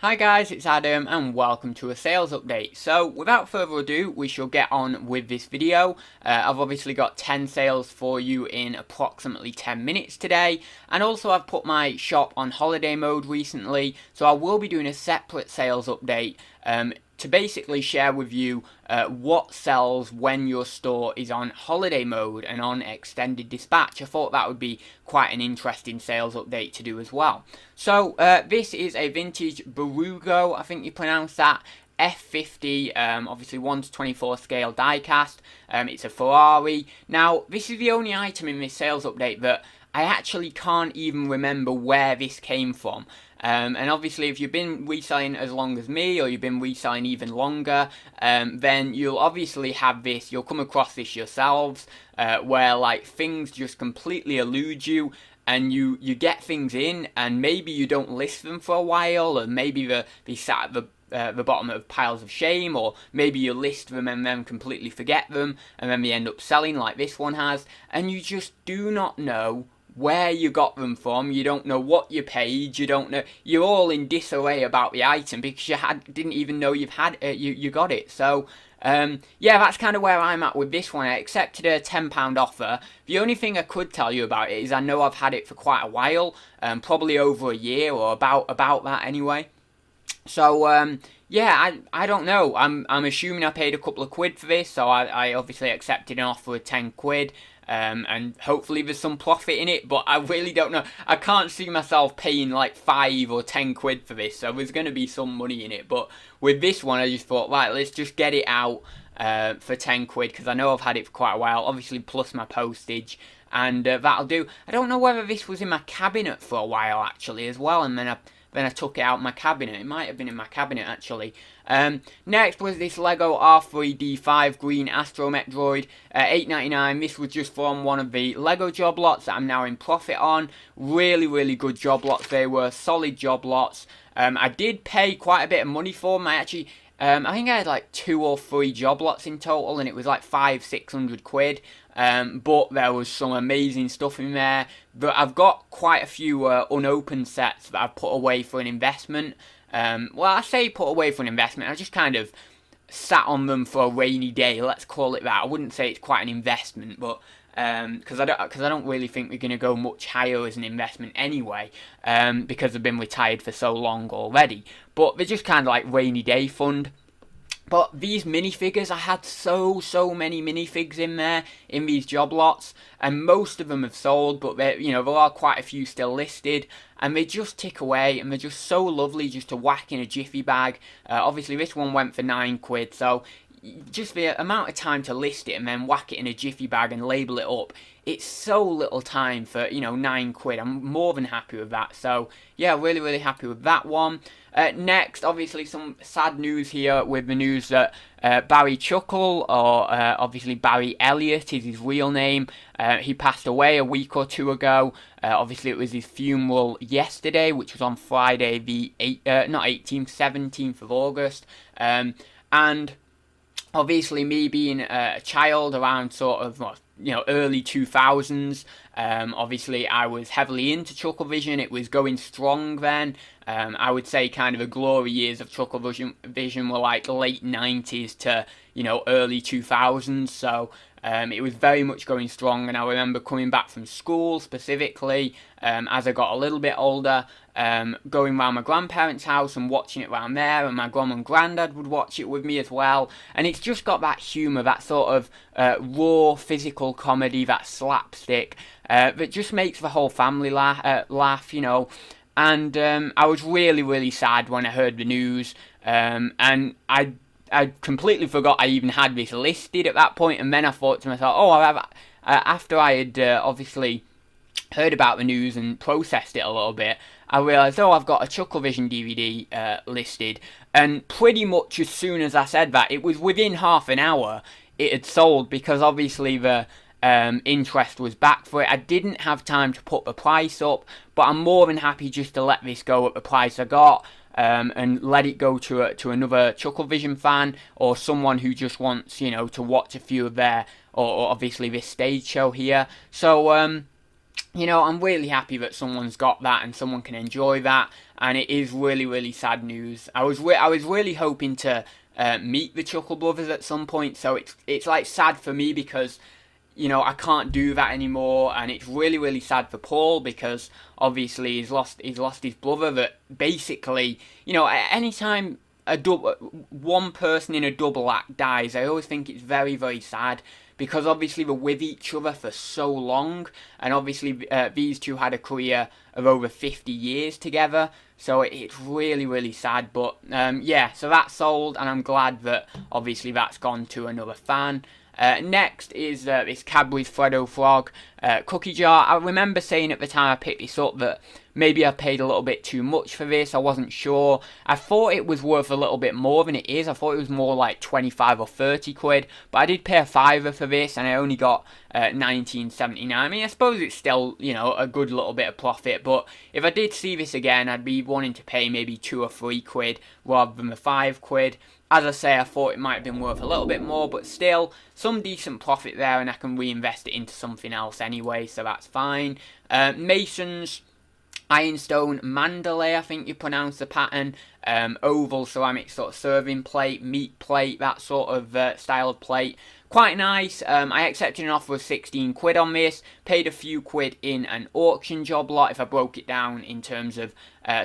Hi guys, it's Adam and welcome to a sales update. So without further ado, we shall get on with this video. I've obviously got 10 sales for you in approximately 10 minutes today, and also I've put my shop on holiday mode recently, so I will be doing a separate sales update to basically share with you what sells when your store is on holiday mode and on extended dispatch. I thought that would be quite an interesting sales update to do as well. So this is a vintage Barugo, I think you pronounce that, F50, obviously 1:24 scale die cast. It's a Ferrari. Now, this is the only item in this sales update that I actually can't even remember where this came from. And obviously if you've been reselling as long as me, or you've been reselling even longer, then you'll obviously have this, you'll come across this yourselves, where like things just completely elude you, and you get things in, and maybe you don't list them for a while, or maybe they sat at the bottom of piles of shame, or maybe you list them and then completely forget them, and then they end up selling like this one has, and you just do not know where you got them from. You don't know what you paid. You don't know. You're all in disarray about the item because you didn't even know you got it. So yeah, that's kind of where I'm at with this one. I accepted a £10 offer. The only thing I could tell you about it is I know I've had it for quite a while, probably over a year or about that anyway. So yeah, I don't know. I'm assuming I paid a couple of quid for this, so I obviously accepted an offer of 10 quid. And hopefully there's some profit in it, but I really don't know. I can't see myself paying like 5 or 10 quid for this, so there's going to be some money in it. But with this one, I just thought, right, let's just get it out for 10 quid, because I know I've had it for quite a while, obviously plus my postage, and that'll do. I don't know whether this was in my cabinet for a while actually as well, and then I took it out of my cabinet. It might have been in my cabinet actually. Next was this Lego R3D5 green Astromech droid, $8.99. This was just from one of the Lego job lots that I'm now in profit on. Really good job lots. They were solid job lots. I did pay quite a bit of money for them. I think I had like 2 or 3 job lots in total, and it was like 500-600 quid. But there was some amazing stuff in there. But I've got quite a few unopened sets that I've put away for an investment. Well, I say put away for an investment. I just kind of sat on them for a rainy day. Let's call it that. I wouldn't say it's quite an investment, but because I don't really think we're going to go much higher as an investment anyway, because I've been retired for so long already. But they're just kind of like rainy day fund. But these minifigures, I had so many minifigs in there, in these job lots, and most of them have sold, but there are quite a few still listed, and they just tick away, and they're just so lovely just to whack in a jiffy bag. Obviously this one went for 9 quid, so just the amount of time to list it and then whack it in a jiffy bag and label it up, it's so little time for 9 quid. I'm more than happy with that. So yeah, really happy with that one. Next, obviously some sad news here with the news that Barry Chuckle, or obviously Barry Elliott is his real name, he passed away a week or 2 ago. Obviously it was his funeral yesterday, which was on Friday the 17th of August. And obviously me being a child around sort of early 2000s, obviously I was heavily into Chucklevision. It was going strong then. I would say kind of the glory years of Chucklevision were like late 90s to early 2000s, so it was very much going strong. And I remember coming back from school specifically, as I got a little bit older, going around my grandparents' house and watching it around there, and my grandma and granddad would watch it with me as well. And it's just got that humour, that sort of raw physical comedy, that slapstick, that just makes the whole family laugh, And I was really sad when I heard the news, and I completely forgot I even had this listed at that point. And then I thought to myself, oh, after I had obviously heard about the news and processed it a little bit, I realised, I've got a Chucklevision DVD listed. And pretty much as soon as I said that, it was within half an hour it had sold, because obviously the interest was back for it. I didn't have time to put the price up, but I'm more than happy just to let this go at the price I got, and let it go to another Chucklevision fan, or someone who just wants to watch a few of their, or obviously this stage show here. So you know, I'm really happy that someone's got that and someone can enjoy that, and it is really, really sad news. I was really hoping to meet the Chuckle Brothers at some point, so it's like sad for me because, you know, I can't do that anymore, and it's really, really sad for Paul because obviously he's lost his brother. That basically, you know, anytime one person in a double act dies, I always think it's very, very sad because obviously they're with each other for so long, and obviously these two had a career of over 50 years together, so it's really, really sad. But yeah, so that's sold, and I'm glad that obviously that's gone to another fan. Next is this Cadbury's Freddo Frog cookie jar. I remember saying at the time I picked this up that maybe I paid a little bit too much for this. I wasn't sure. I thought it was worth a little bit more than it is. I thought it was more like 25 or 30 quid. But I did pay a fiver for this, and I only got 19.79. I mean, I suppose it's still, you know, a good little bit of profit. But if I did see this again, I'd be wanting to pay maybe 2 or 3 quid rather than the 5 quid. As I say, I thought it might have been worth a little bit more, but still, some decent profit there, and I can reinvest it into something else anyway, so that's fine. Mason's Ironstone Mandalay, I think you pronounce the pattern. Oval ceramic sort of serving plate, meat plate, that sort of style of plate. Quite nice. I accepted an offer of 16 quid on this. Paid a few quid in an auction job lot. If I broke it down in terms of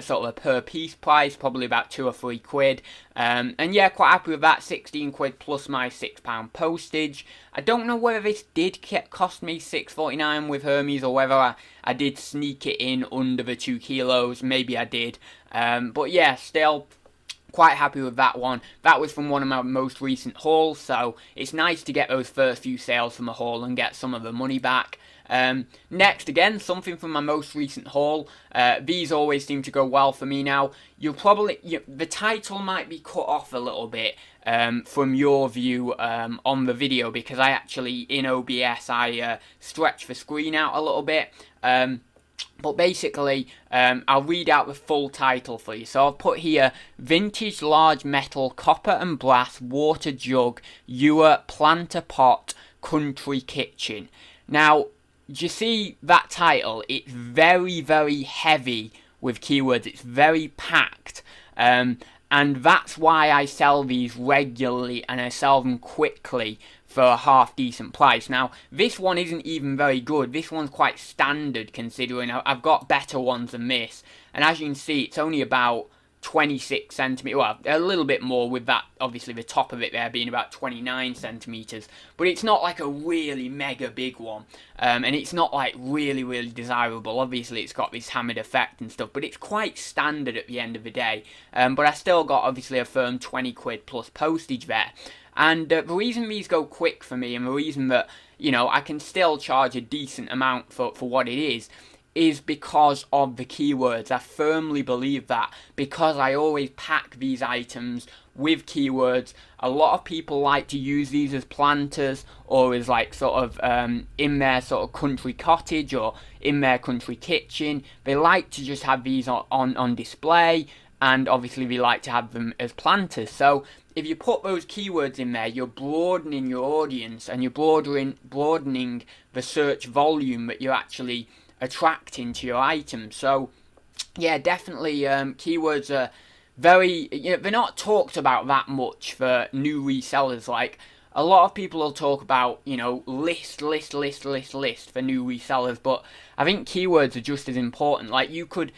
sort of a per piece price, probably about 2 or 3 quid. And yeah, quite happy with that. 16 quid plus my £6 postage. I don't know whether this did cost me $6.49 with Hermes, or whether I did sneak it in under the 2 kilos. Maybe I did. But yeah, still quite happy with that one. That was from one of my most recent hauls, so it's nice to get those first few sales from a haul and get some of the money back. Next, again, something from my most recent haul. These always seem to go well for me now. The title might be cut off a little bit from your view on the video, because I actually, in OBS, I stretch the screen out a little bit. But basically, I'll read out the full title for you. So I've put here, Vintage Large Metal Copper and Brass Water Jug Ewer Planter Pot Country Kitchen. Now, do you see that title? It's very, very heavy with keywords. It's very packed. And that's why I sell these regularly, and I sell them quickly for a half decent price. Now, this one isn't even very good. This one's quite standard, considering I've got better ones than this. And as you can see, it's only about 26 centimeters, well, a little bit more, with that, obviously the top of it there being about 29 centimeters, but it's not like a really mega big one, and it's not like really, really desirable. Obviously it's got this hammered effect and stuff, but it's quite standard at the end of the day. But I still got obviously a firm 20 quid plus postage there. And the reason these go quick for me, and the reason that, you know, I can still charge a decent amount for what it is because of the keywords. I firmly believe that, because I always pack these items with keywords. A lot of people like to use these as planters, or as like sort of in their sort of country cottage or in their country kitchen. They like to just have these on display, and obviously we like to have them as planters. So if you put those keywords in there, you're broadening your audience, and you're broadening the search volume that you're actually attracting to your items. So yeah, definitely keywords are very, you know, they're not talked about that much for new resellers. Like, a lot of people will talk about, you know, list for new resellers, but I think keywords are just as important. Like, you could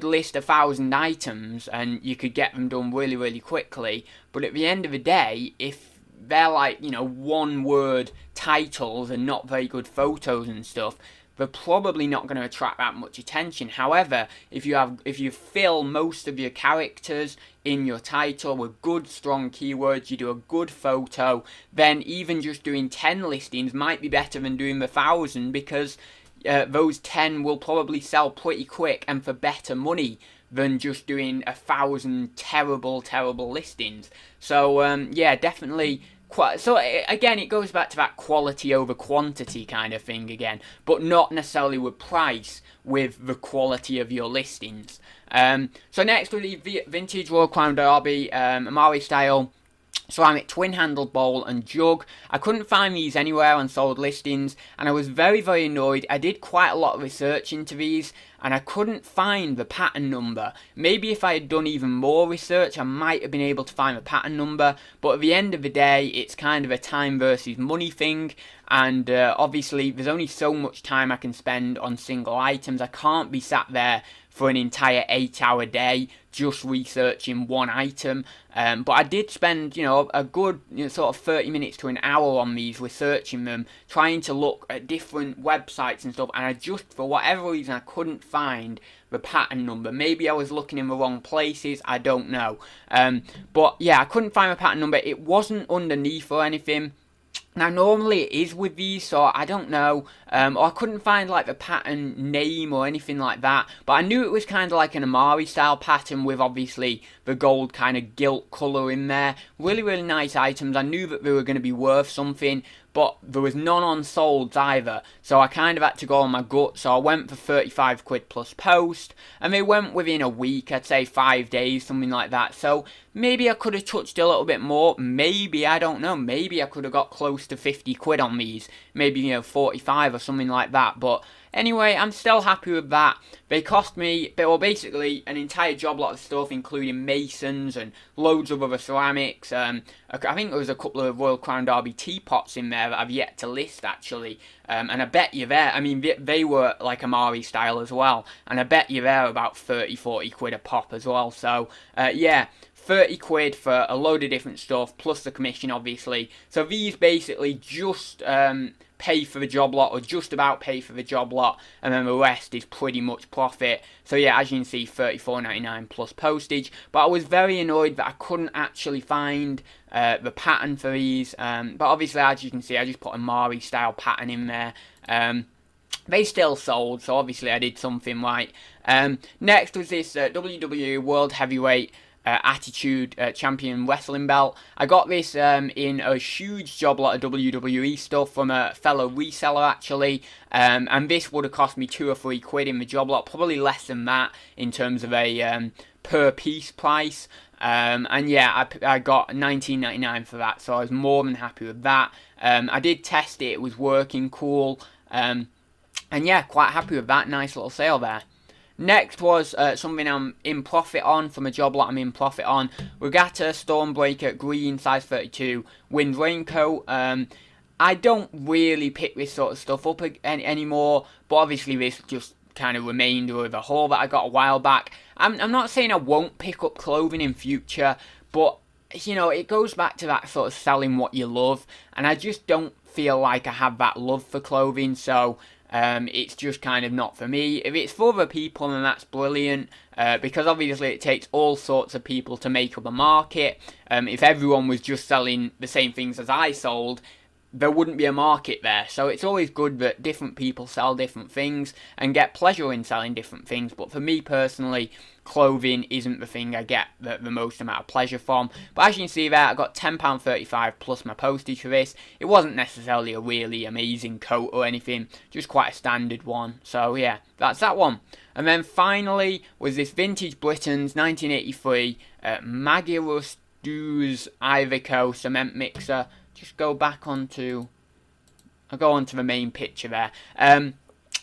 list 1,000 items and you could get them done really, really quickly, but at the end of the day, if they're like, you know, one word titles and not very good photos and stuff, they're probably not going to attract that much attention. However, if you fill most of your characters in your title with good, strong keywords, you do a good photo, then even just doing 10 listings might be better than doing the 1,000, because those 10 will probably sell pretty quick and for better money than just doing 1,000 terrible listings. So yeah, definitely. So again, it goes back to that quality over quantity kind of thing again, but not necessarily with price, with the quality of your listings. So next we leave Vintage Royal Crown Derby, Amari style ceramic twin-handled bowl and jug. I couldn't find these anywhere on sold listings, and I was very, very annoyed. I did quite a lot of research into these, and I couldn't find the pattern number. Maybe if I had done even more research, I might have been able to find the pattern number, but at the end of the day, it's kind of a time versus money thing, and obviously there's only so much time I can spend on single items. I can't be sat there for an entire 8-hour day just researching one item. But I did spend, a good, sort of 30 minutes to an hour on these, researching them, trying to look at different websites and stuff, and I just, for whatever reason, I couldn't find the pattern number. Maybe I was looking in the wrong places, I don't know. But yeah, I couldn't find the pattern number. It wasn't underneath or anything. Now, normally it is with these, so I don't know, or I couldn't find like the pattern name or anything like that, but I knew it was kind of like an Amari style pattern with obviously the gold kind of gilt colour in there. Really, really nice items. I knew that they were going to be worth something, but there was none on solds either, so I kind of had to go on my gut, so I went for 35 quid plus post, and they went within a week, I'd say 5 days, something like that, so maybe I could have touched a little bit more, maybe, I don't know, maybe I could have got close to 50 quid on these, maybe, 45 or something like that, but anyway, I'm still happy with that. They cost me, well, basically an entire job lot of stuff, including masons and loads of other ceramics. I think there was a couple of Royal Crown Derby teapots in there that I've yet to list, actually. And I bet you there, I mean, they were like Amari style as well. And I bet you they're about 30, 40 quid a pop as well. So, yeah. 30 quid for a load of different stuff, plus the commission, obviously. So these basically just pay for the job lot, or just about pay for the job lot, and then the rest is pretty much profit. So yeah, as you can see, $34.99 plus postage. But I was very annoyed that I couldn't actually find the pattern for these. But obviously, as you can see, I just put a Mari style pattern in there. They still sold, so obviously I did something right. Next was this WWE World Heavyweight Attitude Champion Wrestling Belt. I got this in a huge job lot of WWE stuff from a fellow reseller, actually, and this would have cost me 2 or 3 quid in the job lot, probably less than that in terms of a per piece price. And yeah, I got $19.99 for that, so I was more than happy with that. I did test it, it was working cool, and yeah, quite happy with that. Nice little sale there. Next was something I'm in profit on, from a job lot I'm in profit on. Regatta Stormbreaker Green size 32 wind raincoat. I don't really pick this sort of stuff up anymore, but obviously this just kind of remainder of a haul that I got a while back. I'm not saying I won't pick up clothing in future, but it goes back to that sort of selling what you love, and I just don't feel like I have that love for clothing, so it's just kind of not for me. If it's for other people, then that's brilliant, because obviously it takes all sorts of people to make up a market. If everyone was just selling the same things as I sold, there wouldn't be a market there. So it's always good that different people sell different things and get pleasure in selling different things. But for me personally, clothing isn't the thing I get the most amount of pleasure from. But as you can see there, I got £10.35 plus my postage for this. It wasn't necessarily a really amazing coat or anything, just quite a standard one. So yeah, that's that one. And then finally was this Vintage Britain's 1983 Magirus Dews Iveco cement mixer. Just go back onto, I'll go onto the main picture there.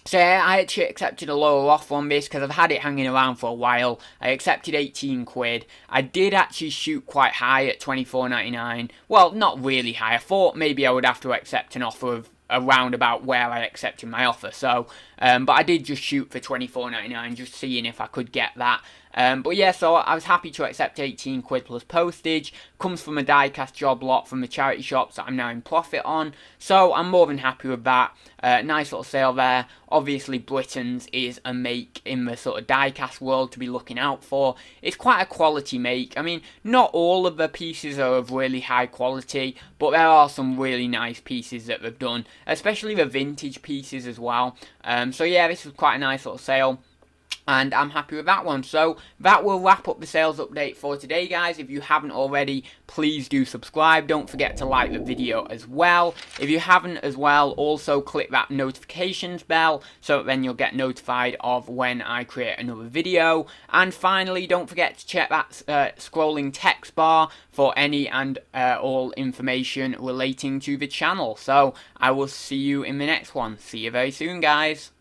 So yeah, I actually accepted a lower offer on this because I've had it hanging around for a while. I accepted 18 quid. I did actually shoot quite high at $24.99. Well, not really high. I thought maybe I would have to accept an offer of around about where I accepted my offer. So, but I did just shoot for $24.99, just seeing if I could get that. But yeah, so I was happy to accept 18 quid plus postage. Comes from a die-cast job lot from the charity shops that I'm now in profit on. So I'm more than happy with that. Nice little sale there. Obviously, Britain's is a make in the sort of die-cast world to be looking out for. It's quite a quality make. I mean, not all of the pieces are of really high quality, but there are some really nice pieces that they've done, especially the vintage pieces as well. So yeah, this was quite a nice little sale. and I'm happy with that one. So that will wrap up the sales update for today, guys. If you haven't already, please do subscribe. Don't forget to like the video as well. If you haven't as well, also click that notifications bell so that then you'll get notified of when I create another video. And finally, don't forget to check that scrolling text bar for any and all information relating to the channel. So I will see you in the next one. See you very soon, guys.